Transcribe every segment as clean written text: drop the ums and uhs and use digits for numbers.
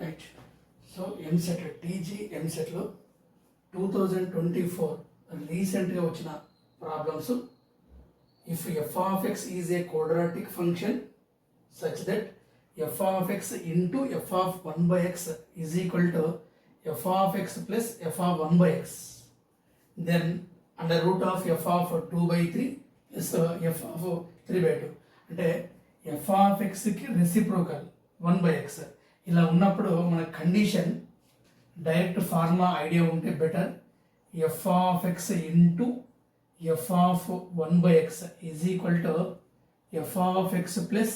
Right. So EAMCET TG ఎంసెట్లో 2024 రీసెంట్గా వచ్చిన problems. If f of X is a quadratic function such that f of x into f of 1/x is equal to f of x plus f of 1/x, then under root of f of 2/3 plus f of 3/2. అంటే F of ఎక్స్కి reciprocal 1/x. ఇలా ఉన్నప్పుడు మన condition direct formula idea ఉంటే better. F of x into f of 1/x is equal to f of x plus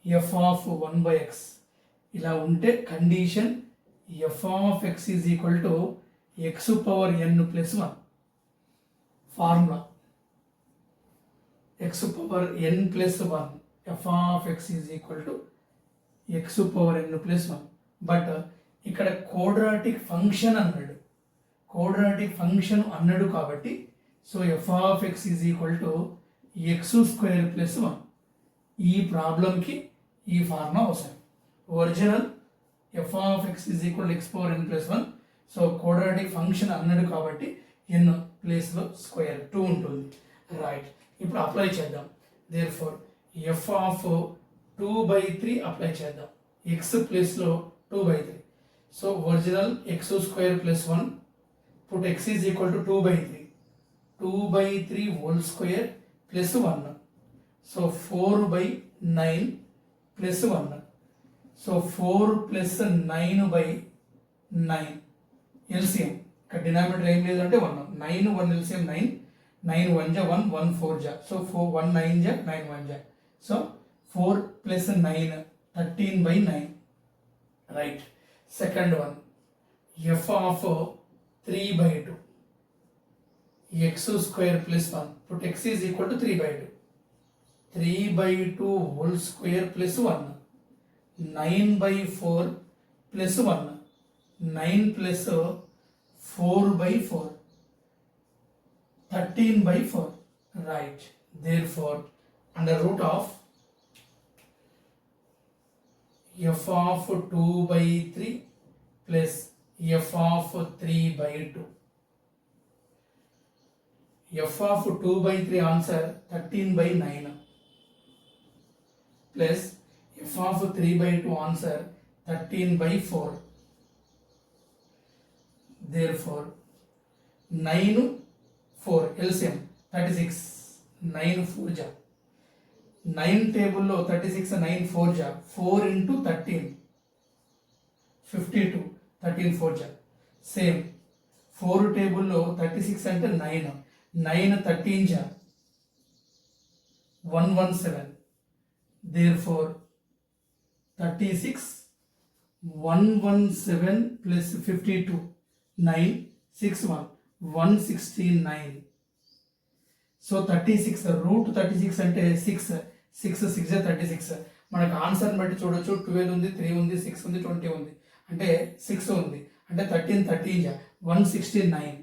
f of 1/x. ఇలా ఉంటే condition f of X is equal to x power n plus 1. Formula x power n plus 1, f of X is equal to x power n plus 1. But ఇక్కడ quadratic function అన్నాడు, quadratic function అన్నాడు కాబట్టి so f of X is equal to x square plus 1. ఈ ప్రాబ్లంకి ఈ formula అవసరం. Original f of X is equal x power n plus 1. So quadratic function అన్నాడు కాబట్టి ఎన్ ప్లేస్లో స్క్వేర్ 2 ఉంటుంది. రైట్, ఇప్పుడు అప్లై చేద్దాం. Therefore f of 2/3 apply చేద్దాం. ఎక్స్ ప్లేస్లో 2/3. So original x square plus 1, put x is equal to 2/3. 2/3 whole square plus 1. So 4/9 plus 1. So 4 plus 9/9 LCM. ఇక్కడ denominator ఏం లేదంటే 1. 9 1 ఎల్సిఎం 9. 9 1 జా 1, 1 4 జా. సో 1 9 జా 9 1 జా. So 4 plus 9 13/9. Right. Second one f of 3/2 x square plus 1, put x is equal to 3/2. 3/2 whole square plus 1. 9/4 plus 1. 9 plus 4/4 13/4. Right. Therefore under root of f of 2/3 plus f of 3/2. F of 2/3 answer 13/9 plus f of 3/2 answer 13/4. Therefore 9 4 LCM 36. 9 4 జా 9 టేబుల్లో 36 9 4 జా 4 into 13 52. 13 4 జా same 4 టేబుల్లో 36 అంటే 9. 9 13 జా 117. Therefore 36 117 plus 52 9 6 1 169. So 36 root 36 అంటే 6 6 6 36. మనకు answer బట్టి చూడొచ్చు. 12 ఉంది, 3 ఉంది, 6 ఉంది, 20 ఉంది, అంటే 6 ఉంది. అంటే 13 13 169.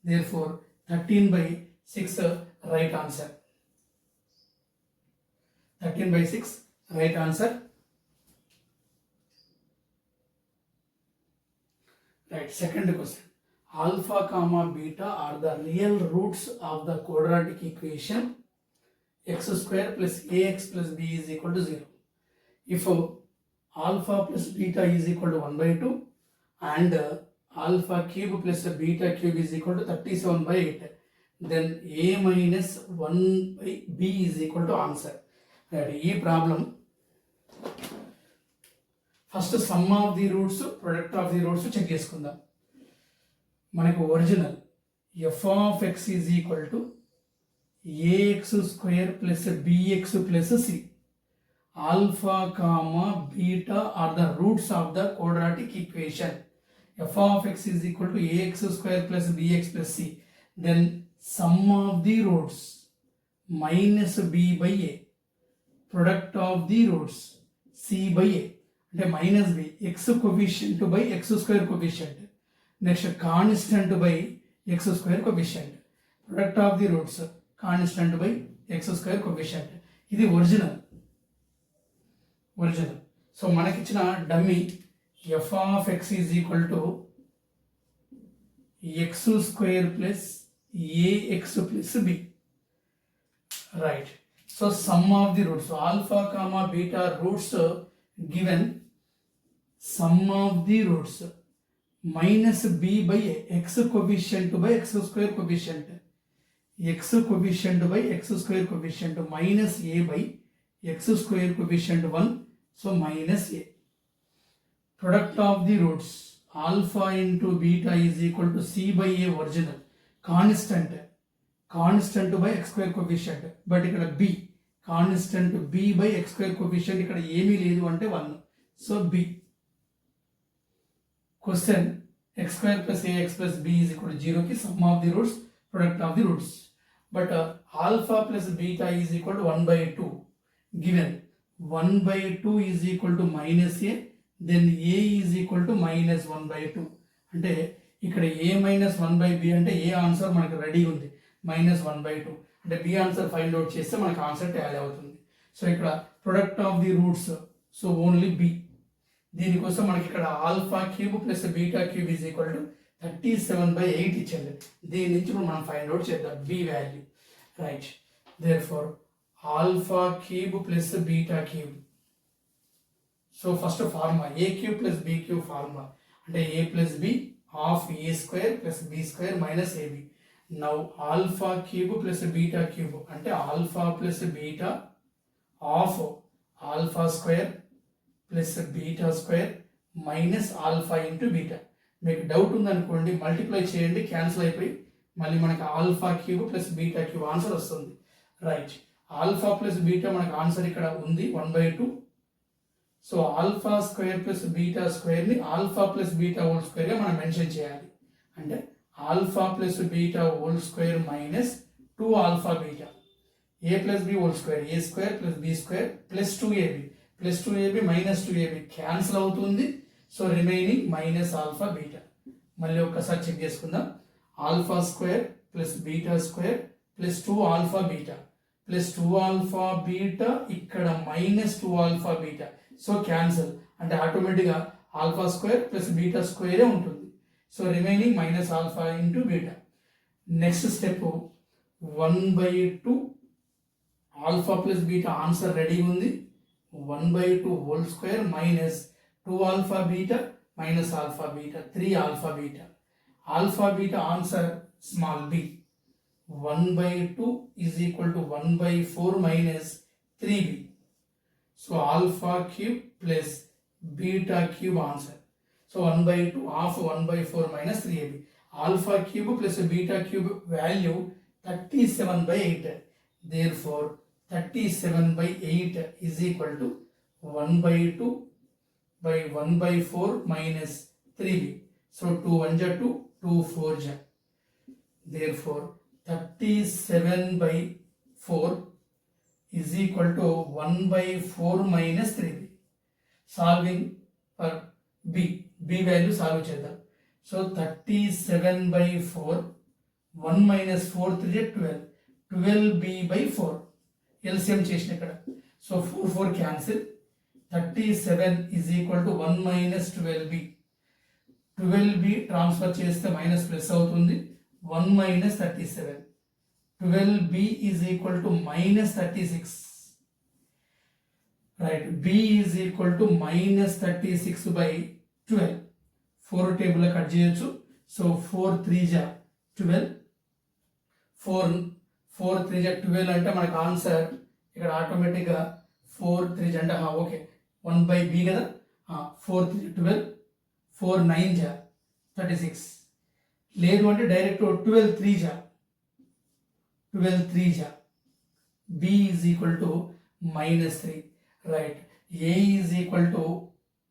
Therefore 13/6 right answer. 13/6 right answer. Right. Second question. Alpha comma beta are the real roots of the quadratic equation x square plus ax plus b is equal to 0. If alpha plus beta is equal to 1/2 and alpha cube plus beta cube is equal to 37/8, then a minus 1/b is equal to answer. Right. ఈ problem first sum of the roots, product of the roots check చేసుకుందాం. మనకు original f of X is equal to a x square plus b x plus c. Alpha comma beta are the roots of the quadratic equation. F of X is equal to a x square plus b x plus c. Then sum of the roots minus b/a. Product of the roots c/a అంటే minus b. X coefficient by X square coefficient. Next constant by X square coefficient. Product of the roots constant by X square coefficient. ఇది original. So మనకిచ్చిన dummy f of x is equal to x square plus ax plus b. Right. So sum of the roots, so alpha comma beta roots given, sum of the roots minus b by x coefficient by x square coefficient, x coefficient by x square coefficient minus a by x square coefficient 1, so minus a. Product of the roots alpha into beta is equal to c by a original constant by x square coefficient, but ఇక్కడ b constant b by x square coefficient ఇక్కడ ఏమీ లేదు అంటే 1, so b. Question x square plus ax plus b is equal to 0 కి sum of the roots, product of the roots, but alpha plus beta is equal to 1 by 2 given, 1 by 2 is equal to minus a, then a is equal to minus 1 by 2, అంటే ఇక్కడ a minus 1 by b అంటే a answer మనకు ready ఉంది, minus 1 by 2 అంటే b answer find out చేస్తే మనకు answer tally అవుతుంది. So ఇక్కడ product of the roots, so only b. దీనికోసం మనకి ఇక్కడ alpha cube plus beta cube is equal to 37/8 ఇచ్చింది. దీని నుంచి మనం ఫైండ్ అవుట్ చేద్దాం b value. Right, therefore alpha cube plus beta cube. So first formula A cube plus B cube formula అంటే A plus B of A square plus B square minus AB. Now alpha cube plus beta cube అంటే alpha plus beta of alpha square plus beta square minus alpha into beta. మీకు doubt ఉందనుకోండి multiply చేయండి, cancel అయిపోయి మళ్ళీ మనకి alpha cube plus beta cube answer వస్తుంది. Right, alpha plus beta మనకు answer ఇక్కడ ఉంది 1/2. So alpha square plus beta స్క్వేర్ని ఆల్ఫా ప్లస్ బీటా హోల్ స్క్వేర్గా మనం మెన్షన్ చేయాలి. అంటే alpha plus beta whole square minus 2 alpha beta, A plus B whole square, A square plus B square plus 2ab plus 2ab minus 2ab cancel అవుతుంది. So remaining minus alpha beta. మళ్ళీ ఒక్కసారి check చేసుకుందాం. Alpha square plus beta square plus 2 alpha beta plus 2 alpha beta, ఇక్కడ minus 2 alpha beta, so cancel అంటే ఆటోమేటిక్గా alpha square plus beta స్క్వేరే ఉంటుంది. So remaining minus alpha into beta. Next step 1/2 alpha plus beta answer ready ఉంది, 1/2 whole square minus 2 alpha beta minus alpha beta 3 alpha beta. Alpha beta answer small b, 1/2 is equal to 1/4 minus 3b. So alpha cube plus beta cube answer. So 1/2 half 1/4 minus 3ab. Alpha cube plus beta cube value 37/8. Therefore 37/8 is equal to 1/2 by 1/4 minus 3b. So 2 1 ja 2, 2 4 ja. Therefore 37/4 is equal to 1/4 minus 3b. Solving for b value solve చేద్దాం. So 37/4, 1 minus 4 3 12, 12b/4 LCM చేసిన ఇక్కడ. So 4 cancel, 37 is equal to 1 minus 12b. 12b transfer చేస్తే minus plus అవుతుంది, 1 minus 37. 12b is equal to minus 36. Right, b is equal to minus 36/12. 4 table cut చేయొచ్చు. So 4 3 ja 12, 4 3 ja 12 అంటే మనకు answer ఇక్కడ ఆటోమేటిక్గా 4 3 ja అంటే ఓకే 1/b కదా, 4 3 12, 4 9 ja 36. లేదు అంటే direct 12 3 ja 12 3 ja. b is equal to minus 3. Right, a is equal to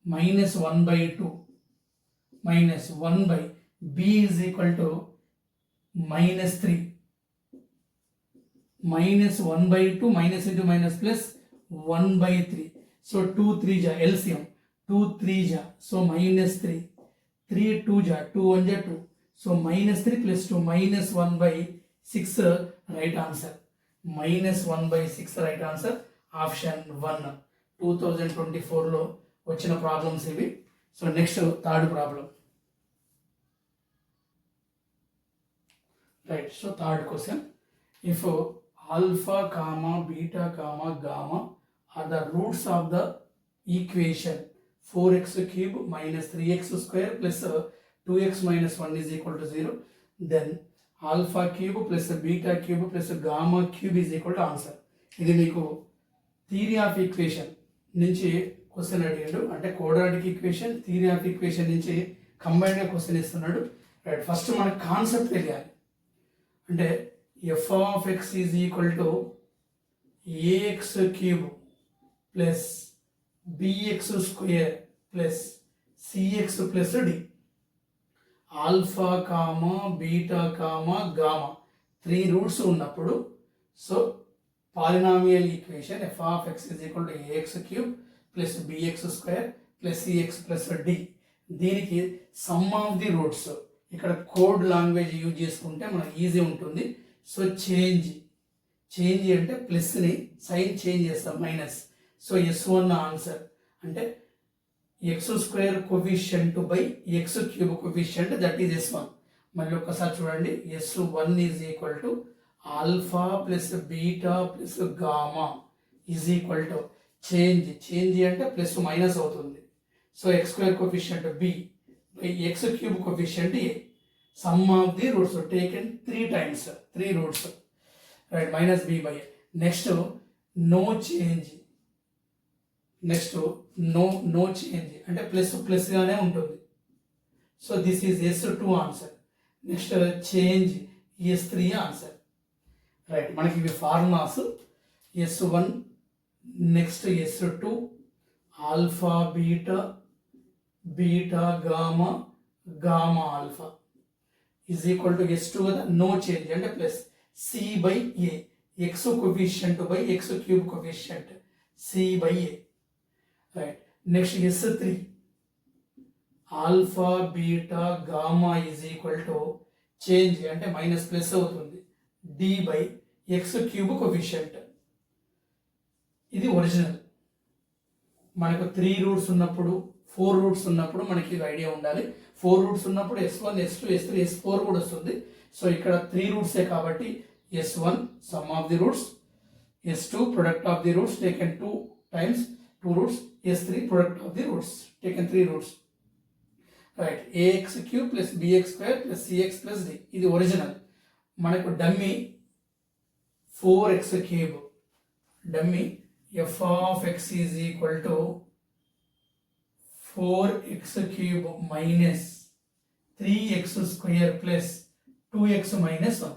minus 1/2 minus 1 by b is equal to minus 3. Minus 1/2 minus into minus plus 1/3. So 2 3 ja LCM, 2 3 ja, so minus 3, 3 2 ja 2 1 ja 2, so minus 3 plus 2 minus 1/6 right answer. Minus 1/6 right answer, option 1. 2024లో వచ్చిన problems ఇవి. So next third problem. Right, so third question. If alpha comma beta comma gamma are the roots of the equation 4x cube minus 3x square plus 2x minus 1 is equal to 0, then alpha cube plus beta cube plus gamma cube is equal to answer. ఇది మీకు theory of equation నుంచి question అడిగాడు, అంటే quadratic equation theory of equation నుంచి కంబైన్డ్గా question ఇస్తున్నాడు. Right, first మనకు concept తెలియాలి. అంటే F of X is equal to AX cube plus bx square plus cx plus d. Alpha comma beta comma gamma 3 roots ఉన్నప్పుడు so polynomial equation F of X is equal to AX cube plus BX square plus CX plus D. దీనికి sum of the roots ఇక్కడ code language use చేసుకుంటే మనకు easy ఉంటుంది. So change అంటే ప్లస్ని sign change చేస్తాం minus. So S1 answer అంటే x square coefficient by x cube coefficient, that is S1. మళ్ళీ ఒక్కసారి చూడండి, S1 is equal to alpha plus beta plus gamma is equal to change అంటే plus minus అవుతుంది. So x square coefficient b by x cube coefficient a. Sum of the roots taken 3 times 3 roots. Right, minus b by. Next no change. Next no change అంటే ప్లస్గానే ఉంటుంది. So this is S2 answer. Next change S3 answer. Right, మనకి ఇవి formulas. S1 next S2 alpha beta beta gamma gamma alpha is equal to S2 కదా, no change అంటే plus C by a, x coefficient by x cube coefficient C by a. Right, next S3 alpha beta gamma is equal to change అంటే minus plus అవుతుంది D by x cube coefficient. ఇది original. మనకు 3 roots ఉన్నప్పుడు 4 roots ఉన్నప్పుడు మనకి idea ఉండాలి. 4 roots ఉన్నప్పుడు S1 S2 S3 S4 కూడా వస్తుంది. సో ఇక్కడ 3 రూట్సే కాబట్టి S1 some of the roots, S2 product of the roots taken 2 times 2 roots, S3 product of the roots taken 3 roots. Right, ax cube plus bx square plus cx plus d. ఇది original. మనకు dummy 4x cube, dummy f of x is equal to 4x cube minus 3x square plus 2x minus 1.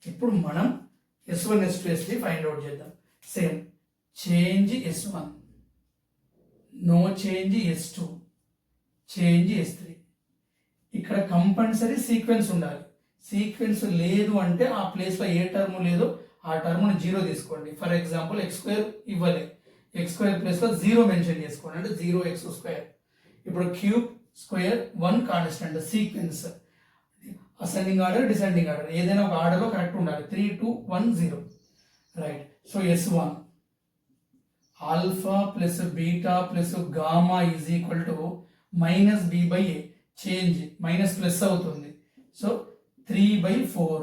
ఇప్పుడు మనం S1 S2 S3 find out చేద్దాం. Same change S1, no change S2, change S3. ఇక్కడ compulsory sequence ఉండాలి. Sequence లేదు అంటే ఆ ప్లేస్లో ఏ term లేదో ఆ టర్మ్ను 0 తీసుకోండి. ఫర్ ఎగ్జాంపుల్ ఎక్స్ స్క్వేర్ ఇవ్వలే, ఎక్స్ స్క్వేర్ ప్లేస్లో 0 మెన్షన్ చేసుకోండి, అంటే 0x స్క్వేర్. ఇప్పుడు cube square 1 constant. Sequence ascending order descending order ఏదైనా ఒక ఆర్డర్లో కరెక్ట్ ఉండాలి. 3 2 1 0. Right, so S1 alpha plus beta plus gamma is equal to minus b by A. Change minus plus అవుతుంది. So 3/4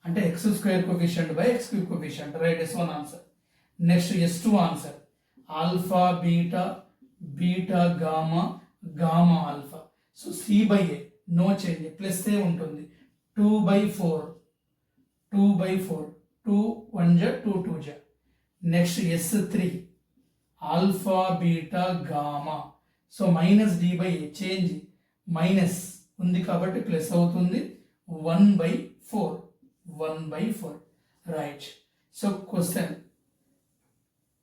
అంటే x square coefficient by x cube coefficient. Right, S1 answer. Next S2 answer alpha beta beta gamma gamma alpha. So C by A no change, plus A ఉంటుంది. 2/4 2 1 2 2. Next S3 alpha beta gamma. So minus D by A, change minus ఉంది కాబట్టి plus అవుతుంది. 1/4. Right, so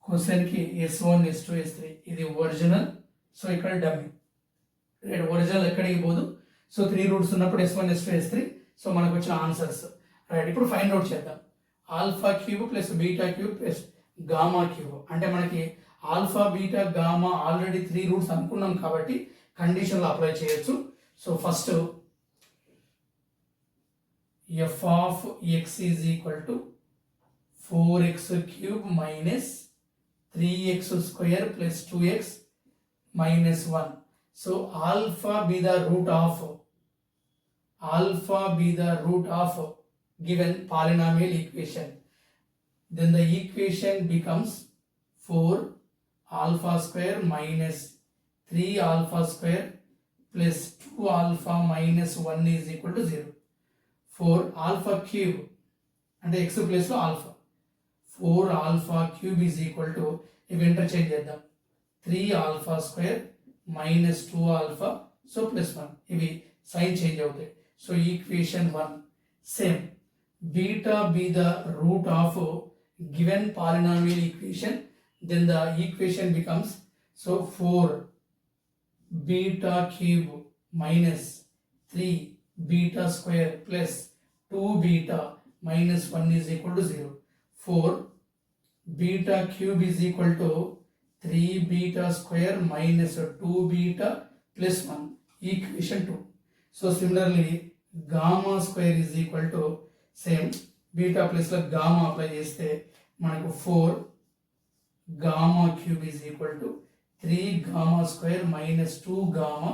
క్వశ్చన్కి S1 S2 S3 ఇది original. So ఇక్కడ dummy. Right, original ఎక్కడికి పోదు. So 3 roots ఉన్నప్పుడు S1 S2 S3. సో మనకు వచ్చిన ఆన్సర్స్. రైట్, ఇప్పుడు ఫైండ్ అవుట్ చేద్దాం. Alpha cube plus beta cube plus gamma cube అంటే మనకి alpha beta gamma already 3 roots అనుకున్నాం కాబట్టి కండిషన్లో అప్లై చేయొచ్చు. So first F of X is equal to 4x cube minus 3x square plus 2x minus 1. So alpha be the root of given polynomial equation. Then the equation becomes 4 alpha square minus 3 alpha square plus 2 alpha minus 1 is equal to 0. 4 alpha cube and x place alpha. 4 alpha cube is equal to, if interchange చేద్దాం, 3 alpha square minus 2 alpha, so plus 1. ఇవి sign change అవుతాయి. So equation 1 same. Beta be the root of given polynomial equation, then the equation becomes, so 4 beta cube minus 3 beta square plus 2 beta minus 1 is equal to 0. 4 beta cube is equal to 3 beta square minus 2 beta plus 1, equation 2. So similarly gamma square is equal to, same beta plus gamma apply చేస్తే మనకు 4 gamma cube is equal to 3 gamma square minus 2 gamma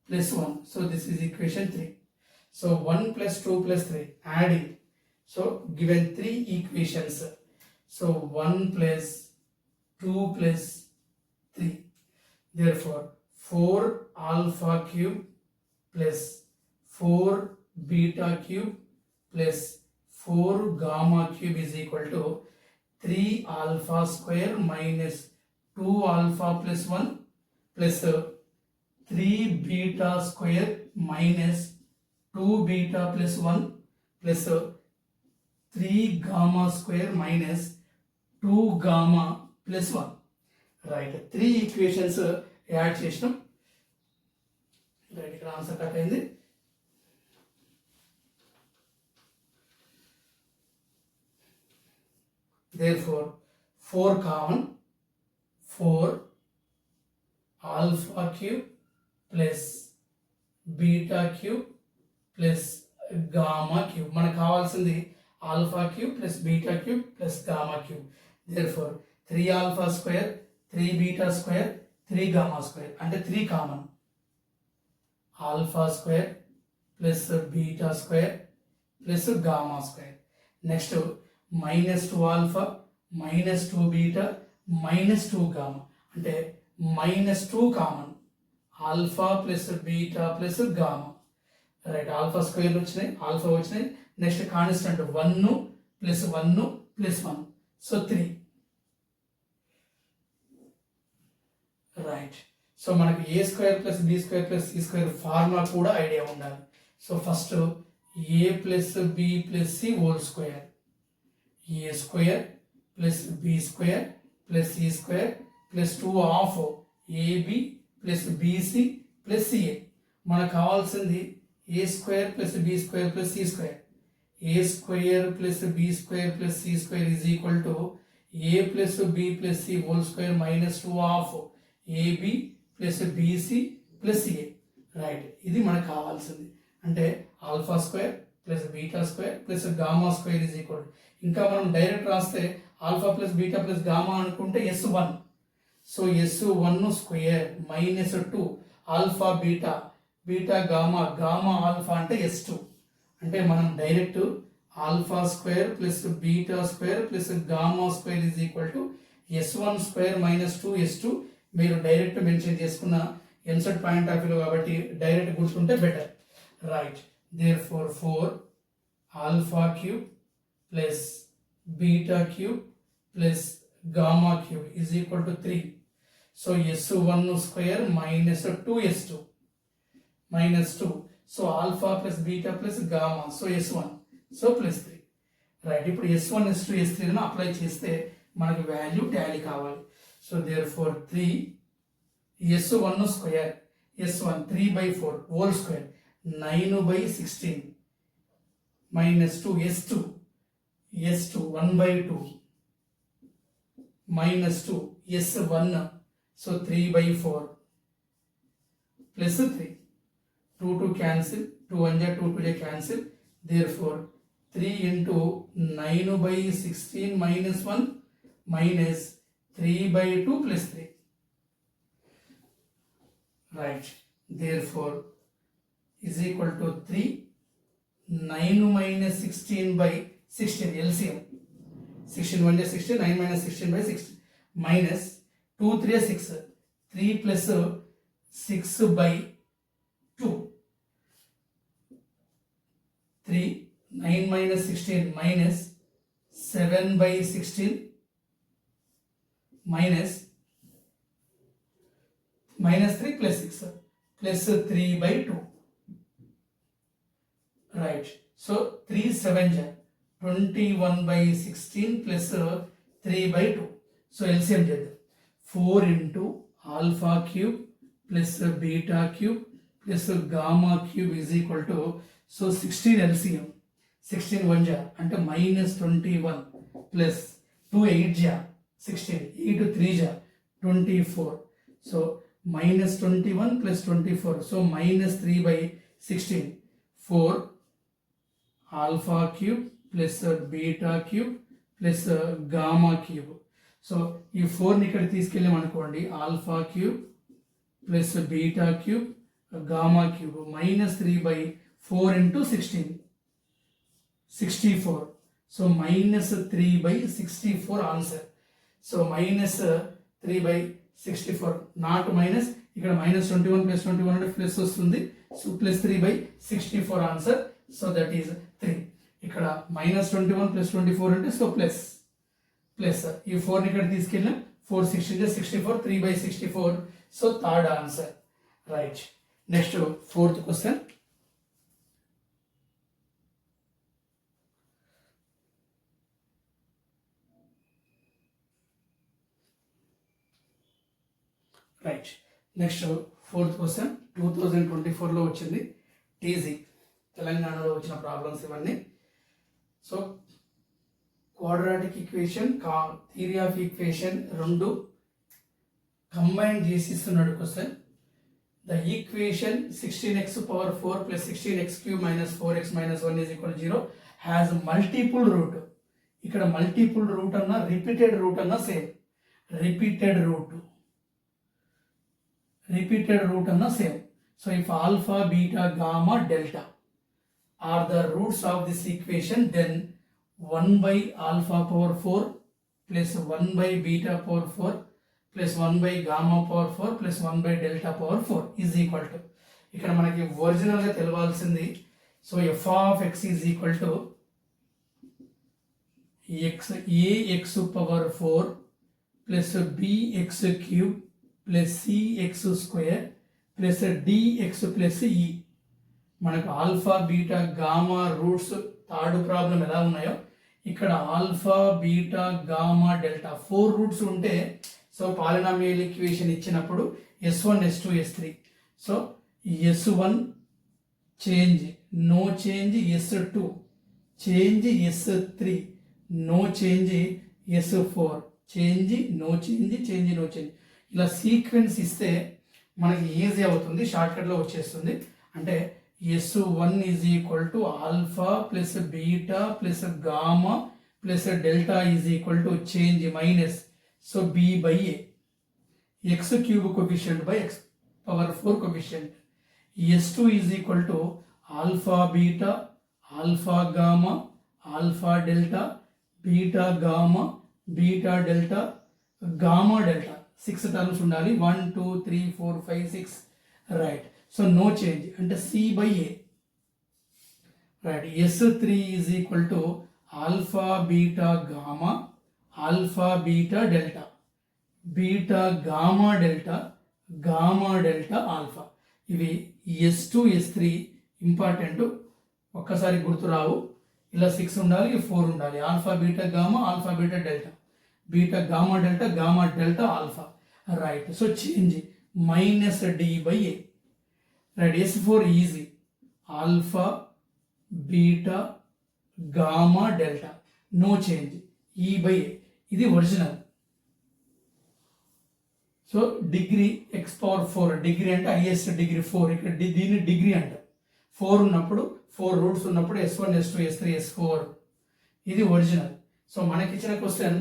plus 1. So this is equation 3. So 1 plus 2 plus 3 adding. So given 3 equations. So 1 plus 2 plus 3. Therefore 4 alpha cube plus 4 beta cube plus 4 gamma cube is equal to 3 alpha square minus 2 alpha plus 1 plus 3 beta square minus 2 beta plus 1 plus 3 gamma square minus 2 gamma plus 1. Right, 3 equations add చేసినాం. Right, ఇక్కడ answer cut అయింది. Therefore 4 common, 4 alpha cube plus beta cube plus gamma cube. మనకు కావాల్సింది alpha cube plus beta cube plus gamma cube. Therefore 3 alpha square 3 beta square 3 gamma square అంటే 3 common. alpha square plus beta square plus gamma square. Next minus 2 alpha minus 2 beta minus 2 gamma అంటే minus 2 common. alpha plus beta plus gamma. Right, alpha square వచ్చినాయి, alpha వచ్చినాయి. Next constant 1 plus 1 plus 1, so 3. Right, so మనకి A square plus B square plus C square formula కూడా idea ఉండాలి. So first A plus B plus C whole square, A square plus B square plus C square plus 2 of AB plus BC plus CA. మనకు కావాల్సింది A square plus B square plus C square. A square plus B square plus C square is equal to a plus B plus C whole square minus 2 of AB plus BC plus c a. Right, ఇది మనకు కావాల్సింది. అంటే alpha square plus beta square plus gamma square is equal. ఇంకా మనం direct రాస్తే alpha plus beta plus gamma అనుకుంటే S1. So S1 square minus 2 alpha beta beta gamma gamma alpha అంటే S2. అంటే మనం direct alpha square plus beta square plus gamma square is equal to S1 square minus 2 S2. మీరు direct mention చేసుకున్న EAMCET point of view కాబట్టి direct గుర్తుంటే better. Right, therefore 4 alpha cube plus beta cube plus gamma cube is equal to 3. So S1 square minus 2S2 minus 2. So alpha plus beta plus gamma. So S1. So plus 3. Right. ఇప్పుడు S1 S2 S3 ను apply చేస్తే మనకి value Tally కావాలి. So therefore 3 S1 square S1 3/4 whole square 9/16 minus 2 S2 1/2 minus 2 S1, so 3/4 plus 3. 2 cancel, 2 1 2 cancel. Therefore 3 into 9/16 minus 1 minus 3/2 plus 3. Right. therefore is equal to 3. 9 minus 16 by 16 LCM. 16 1 is 16, 9 minus 16 by 16 minus 2 3 is 6, 3 plus 6 by 2, 3, 9 minus 16 minus 7 by 16 minus 3 plus 6 plus 3 by 2. Right. So 3 7 ja 21 by 16 plus 3 by 2. So LCM చేద్దాం. 4 into alpha cube plus beta cube plus gamma cube is equal to, so 16 LCM. 16 1 ja అంటే minus 21 plus 2 8 ja 16, 8 3 ja 24. So minus 21 plus 24. So minus 3 by 16. 4 alpha cube plus beta cube plus gamma cube. So ఈ 4ని ఇక్కడ తీసుకెళ్ళాం అనుకోండి, alpha cube plus beta cube gamma cube minus 3 by 4 into 16 64. So minus 3 by 64 answer. So minus 3 by 64 not minus, ఇక్కడ minus 21 plus 21 అంటే plus వస్తుంది. So plus 3 by 64 answer. So that is 3. ఇక్కడ minus 21 plus 24 అంటే so plus ఈ 4ని ఇక్కడ తీసుకెళ్ళిన 4 16 64, 3 by 64. So third answer. Right. Next 4th question. Right. Next 4th question 2024లో వచ్చింది. టీజీ తెలంగాణలో వచ్చిన ప్రాబ్లమ్స్ ఇవన్నీ. So quadratic equation, theory of equation రెండు కంబైన్ చేసి ఇస్తున్నాడు question. The equation 16x power 4 plus 16x cube minus 4x minus 1 is equal to 0 has multiple root. ఇక్కడ multiple route అన్నా రిపీటెడ్ రూట్ అన్నా సేమ్. రిపీటెడ్ రూట్ అన్నా same. So if alpha beta gamma delta are the roots of this equation, then 1 by alpha power 4 plus 1 by beta power 4 plus 1 by gamma power 4 plus 1 by delta power 4 is equal to, ఇక్కడ మనకి original గా తెలవాల్సింది. So f of x is equal to ax power 4 plus bx cube plus cx square plus dx plus e. మనకు alpha beta gamma roots third problem ఎలా ఉన్నాయో ఇక్కడ alpha beta gamma delta 4 roots ఉంటే, so polynomial equation ఇచ్చినప్పుడు s1 s2 s3. So s1 change no change, s2 change, s3 no change, s4 change no change, change no change. ఇలా sequence ఇస్తే మనకి easy అవుతుంది, షార్ట్కట్లో వచ్చేస్తుంది. అంటే S1 is equal to alpha plus beta plus gamma plus delta is equal to change minus, so b by a, x cube coefficient by x power 4 coefficient. S2 is equal to alpha beta, alpha gamma, alpha delta, beta gamma, beta delta, gamma delta. 6 terms ఉండాలి. 1 2 3 4 5 6. Right. So no change అంటే c by a. Right. S3 is equal to alpha beta gamma, alpha beta delta, beta gamma delta, gamma delta alpha. ఇవి S2 S3 important, ఒక్కసారి గుర్తురావు. ఇలా 6 ఉండాలి, 4 ఉండాలి. Alpha beta gamma, alpha beta delta, beta gamma delta alpha. Right. So change minus d by a. Right. S4 easy, alpha beta gamma delta no change, e by a. ఇది original. So degree x power 4, degree అంటే highest degree 4. ఇక్కడ దీన్ని degree అంట. 4 ఉన్నప్పుడు 4 roots ఉన్నప్పుడు S1 S2 S3 S4 ఇది original. So మనకి ఇచ్చిన క్వశ్చన్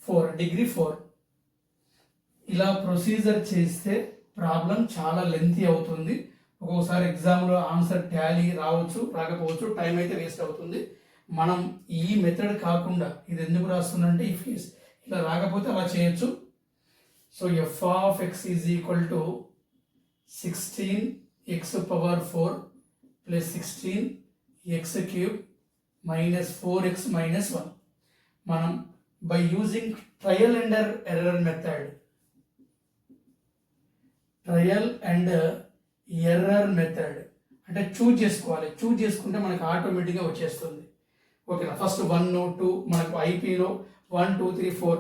4 డిగ్రీ 4. ఇలా ప్రొసీజర్ చేస్తే ప్రాబ్లం చాలా లెంతీ అవుతుంది. ఒక్కొక్కసారి ఎగ్జామ్లో ఆన్సర్ టాలీ రావచ్చు, రాకపోవచ్చు, టైం అయితే వేస్ట్ అవుతుంది. మనం ఈ మెథడ్ కాకుండా ఇది ఎందుకు రాస్తుందంటే ఇఫ్ కేస్ ఇలా రాకపోతే అలా చేయొచ్చు. So f of X is equal to 16x⁴ plus 16x³ minus 4x minus 1. మనం by using trial and error method అంటే చూజ్ చేసుకోవాలి. చూజ్ చేసుకుంటే మనకు ఆటోమేటిక్గా వచ్చేస్తుంది. ఓకేనా? ఫస్ట్ 1 2 మనకు ఐపీలో 1 2 3 4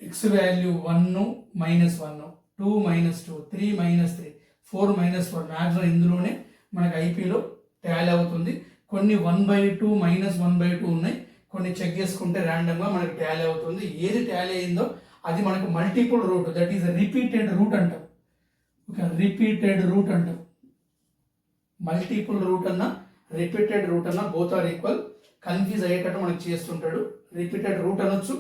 X value 1 minus 1 2 minus 2 3 minus 3 4 minus 4 maximum ఇందులోనే మనకు ఐపీలో టాలీ అవుతుంది. కొన్ని 1/2 మైనస్ 1/2 ఉన్నాయి, కొన్ని చెక్ చేసుకుంటే ర్యాండమ్గా మనకు టాలీ అవుతుంది. ఏది టాలీ అయిందో అది మనకు multiple root, that is repeated root అంటాం. ఓకే, రిపీటెడ్ రూట్ అంటాం. మల్టిపుల్ రూట్ అన్న రిపీటెడ్ రూట్ అన్న బోత్ ఆర్ ఈక్వల్. కన్ఫ్యూజ్ అయ్యేటట్టు మనకు చేస్తుంటాడు. రిపీటెడ్ రూట్ అనొచ్చు,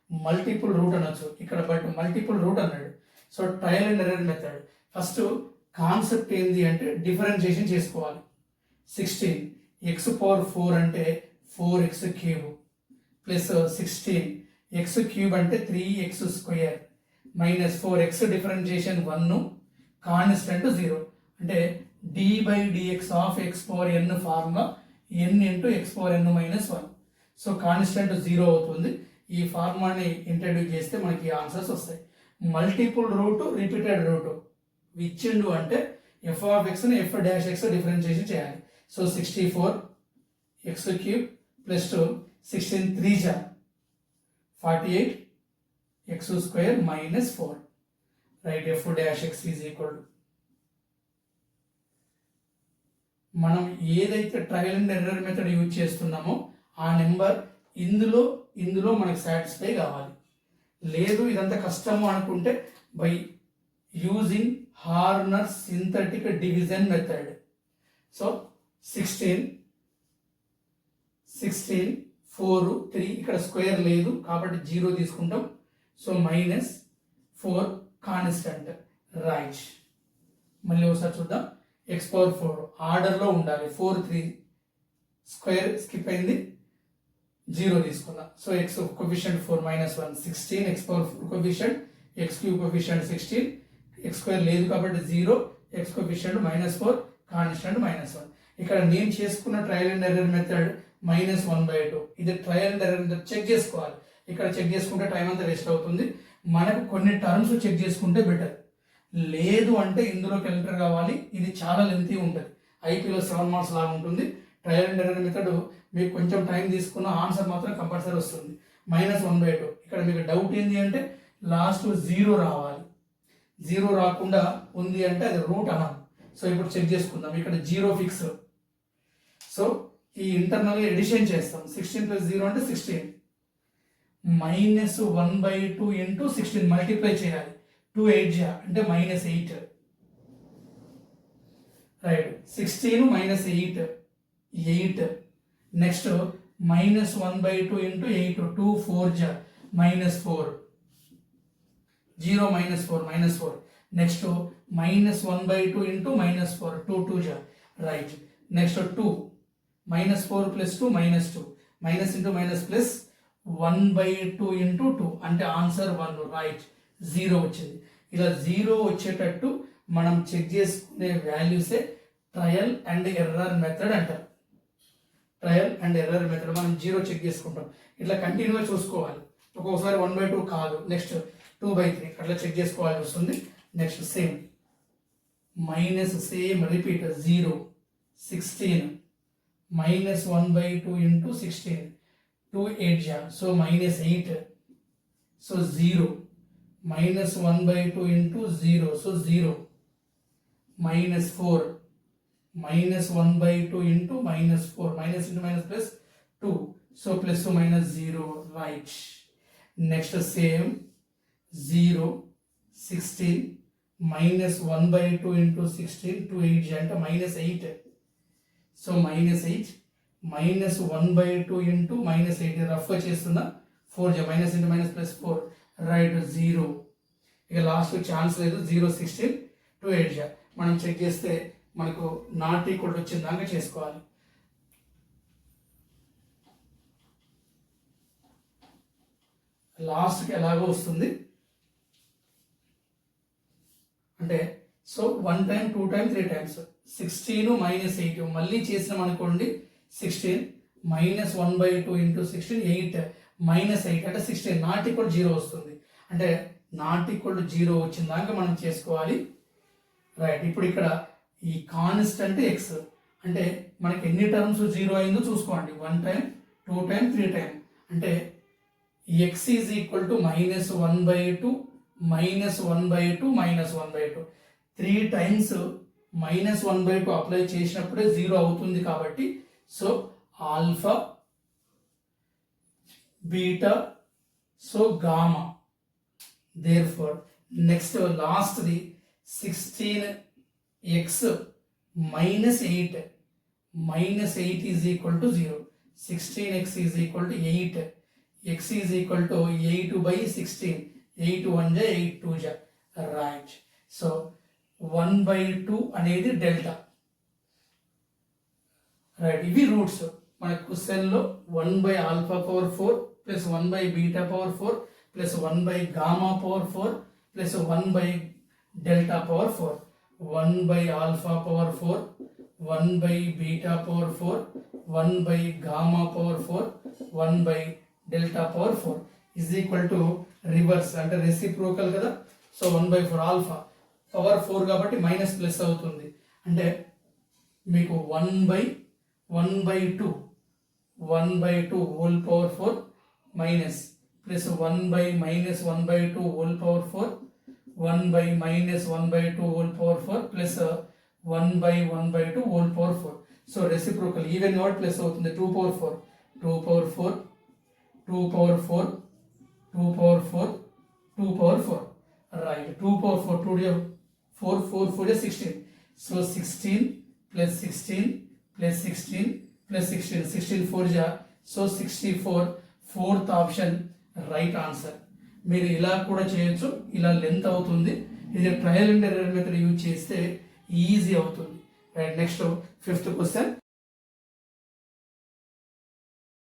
మల్టిపుల్ రూట్ అనొచ్చు. ఇక్కడ బట్ మల్టిపుల్ రూట్ అన్నాడు. So trial and error method first concept ఏంది అంటే డిఫరెన్షియేషన్ చేసుకోవాలి. 16x⁴ అంటే 4x³ ప్లస్ 16x³ అంటే 3x² minus 4x differentiation 1 constant 0 అంటే d/dx of x⁴n formula n into x⁴n minus 1. So constant 0 అవుతుంది. ఈ ఫార్ములాని ఇంట్రడ్యూస్ చేస్తే మనకి ఆన్సర్స్ వస్తాయి. మల్టిపుల్ రూట్, రిపీటెడ్ రూట్ ఇచ్చిండు అంటే ఎఫ్ ఆఫ్ ఎక్స్ని ఎఫ్ డాష్ ఎక్స్ డిఫరెన్షియేషన్ చేయాలి. So 64x³ plus 16 3 48x² minus 4. Right, F dash X is equal to మనం ఏదైతే trial and error method use చేస్తున్నామో ఆ నెంబర్ ఇందులో మనకు సాటిస్ఫై కావాలి. లేదు ఇదంతా కష్టము అనుకుంటే by using Horner synthetic division method. So 16 4 3 ఇక్కడ స్క్వేర్ లేదు కాబట్టి 0 తీసుకుంటాం. So minus 4 constant. రైట్, మళ్ళీ ఒకసారి చూద్దాం. x⁴ ఆర్డర్లో ఉండాలి. 4 3 స్క్వేర్ స్కిప్ అయింది, 0 తీసుకుందాం. So x coefficient 4 minus 1 16 x⁴ coefficient x³ coefficient 16 x² లేదు కాబట్టి 0 x coefficient minus 4 constant minus 1. ఇక్కడ నేను చేసుకున్న trial and error method minus 1/2. ఇది trial and error method check చేసుకోవాలి. ఇక్కడ చెక్ చేసుకుంటే టైం అంతా వేస్ట్ అవుతుంది. మనకు కొన్ని టర్మ్స్ చెక్ చేసుకుంటే బెటర్. లేదు అంటే ఇందులోకి ఎంటర్ కావాలి. ఇది చాలా లెంతీ ఉంటుంది. ఐపీలో 7 మార్క్స్ లాగా ఉంటుంది. ట్రయల్ అండ్ ఎర్రర్ మెథడ్ మీకు కొంచెం టైం తీసుకున్న ఆన్సర్ మాత్రం కంపల్సరీ వస్తుంది. మైనస్ 1/2. ఇక్కడ మీకు డౌట్ ఏంటి అంటే లాస్ట్ 0 రావాలి. 0 రాకుండా ఉంది అంటే అది రూట్ అనాలి. సో ఇప్పుడు చెక్ చేసుకుందాం. ఇక్కడ 0 ఫిక్స్. సో ఈ ఇంటర్నల్ ఎడిషన్ చేస్తాం. 16 + 0 అంటే 16 మైనస్ 1/2 ఇంటూ 16 మల్టిప్లై చేయాలి. 2 8 అంటే minus 8. Right, 16 minus 8 next minus 1/2 into 8 2 4 minus 4 0 minus 4 next minus 1/2 into minus 4 2 2 right. Next 2 minus 4 plus 2 minus 2 minus into minus plus 1/2 into 2 అంటే answer 1. Right, 0 వచ్చింది. ఇలా 0 వచ్చేటట్టు మనం చెక్ చేసుకునే వాల్యూసే ట్రయల్ అండ్ ఎర్రర్ మెథడ్ అంటారు. Trial and error method మనం 0 check చేసుకుంటాం. ఇట్లా కంటిన్యూగా చూసుకోవాలి. ఒక్కొక్కసారి 1/2 కాదు, నెక్స్ట్ 2/3 అట్లా చెక్ చేసుకోవాల్సి వస్తుంది. Next same minus same repeat 0 16 minus 1/2 into 16 2 8 so minus 8 so 0 minus 1/2 into 0 so 0 minus 4 minus 1/2 into minus 4 minus into minus plus 2 so plus minus 0. Right, next same 0 16 minus 1/2 into 16 2 8 అంటే minus 8 so minus 8 minus 1/2 into minus 8 రఫ్గా చేస్తున్నా 4 minus into minus plus 4 right 0. ఇక last chance లేదు. 0 16 2 8 మనం check చేస్తే మనకు not equal వచ్చిన దాకా చేసుకోవాలి. లాస్ట్కి ఎలాగో వస్తుంది అంటే సో 1 టైం 2 టైం 3 టైమ్స్ 16 - 8 మళ్ళీ చేసినాం అనుకోండి 16 -1/2 × 16 8 -8 అంటే 16 నాట్ ఈక్వల్ 0 వస్తుంది. అంటే నాట్ ఈక్వల్ 0 వచ్చిన దాకా మనం చేసుకోవాలి. రైట్, ఇప్పుడు ఇక్కడ ఈ కాన్స్టెంట్ ఎక్స్ అంటే మనకి ఎన్ని టర్మ్స్ 0 అయిందో చూసుకోండి. 1 టైం 2 టైం 3 టైం అంటే X is equal to -1/2 -1/2 -1/2 3 times -1/2 apply చేసినప్పుడే 0 అవుతుంది. కాబట్టి so alpha beta so gamma therefore next లాస్ట్ది 16x -8 -8 is equal to 0. 16x is equal to 8, x is equal to 8/16, 8 1 జా 8 2 జా రైట్. సో 1/2 అనేది డెల్టా రైట్. ఇవి roots మన క్వశ్చన్లో 1/α⁴ plus 1/β⁴ plus 1/γ⁴ plus 1/δ⁴, 1/α⁴, 1/β⁴, 1/γ⁴, 1/δ⁴ is equal to reverse అంటే reciprocal కదా. So 1/4 alpha power 4 కాబట్టి మైనస్ ప్లస్ అవుతుంది. అంటే మీకు 1/2 whole power 4 minus plus 1/-1/2 whole power 4, 1/-1/2 whole power 4 plus 1/1/2 whole power 4. So reciprocal even what plus అవుతుంది 2/4 2/4 2/4 2/4 2/4 right. 2/4 2 4 4 4 16. So 16 plus 16 plus 16 plus 16 16 4 జా so 64. Fourth option right answer. మీరు ఇలా కూడా చేయొచ్చు, ఇలా లెంత్ అవుతుంది. ఇది trial and error method use చేస్తే ఈజీ అవుతుంది. Right, next 5th question.